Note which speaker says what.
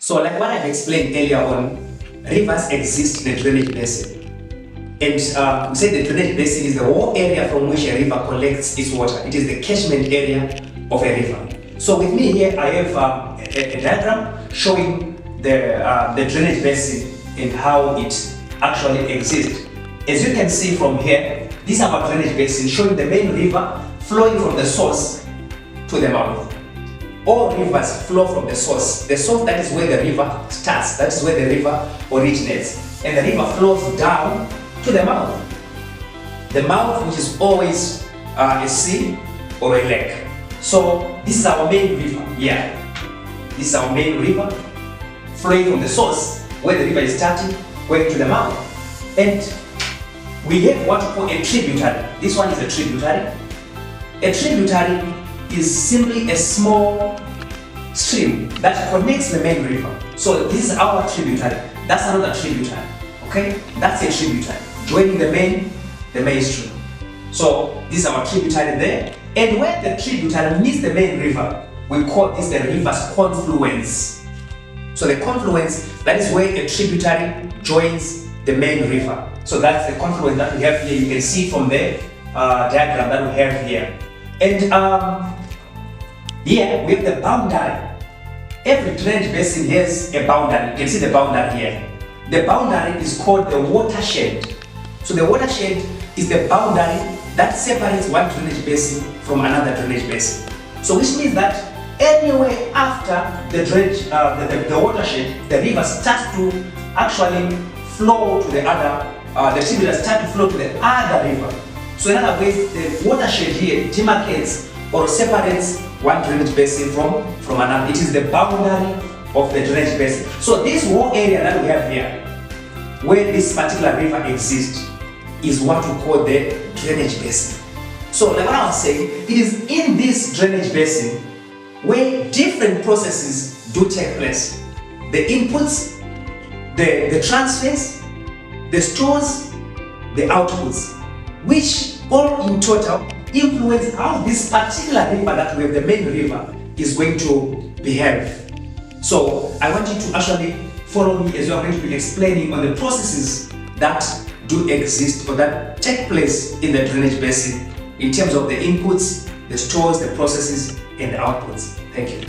Speaker 1: So like what I've explained earlier on, rivers exist in the drainage basin. And we say the drainage basin is the whole area from which a river collects its water. It is the catchment area of a river. So with me here, I have a diagram showing the drainage basin and how it actually exists. As you can see from here, this is our drainage basin showing the main river flowing from the source to the mouth. All rivers flow from the source. The source, that is where the river starts. That is where the river originates. And the river flows down to the mouth. The mouth, which is always a sea or a lake. So this is our main river here. This is our main river flowing from the source where the river is starting, going to the mouth. And we have what we call a tributary. This one is a tributary. A tributary is simply a small stream that connects the main river. So this is our tributary. That's another tributary. Okay? That's a tributary joining the main stream. So this is our tributary there. And where the tributary meets the main river, we call this the river's confluence. So the confluence, that is where a tributary joins the main river. So that's the confluence that we have here. You can see from the diagram that we have here. And here we have the boundary. Every drainage basin has a boundary. You can see the boundary here. The boundary is called the watershed. So the watershed is the boundary that separates one drainage basin from another drainage basin. So which means that anywhere after the drainage, the watershed, the river starts to actually flow to the other, the tributaries start to flow to the other river. So in other words, the watershed here demarcates or separates one drainage basin from another. It is the boundary of the drainage basin. So this whole area that we have here, where this particular river exists, is what we call the drainage basin. So like what I was saying, it is in this drainage basin where different processes do take place. The inputs, the transfers, the stores, the outputs, which all in total influence how this particular river that we have, the main river, is going to behave. So I want you to actually follow me as we are going to be explaining on the processes that do exist or that take place in the drainage basin in terms of the inputs, the stores, the processes, and the outputs. Thank you.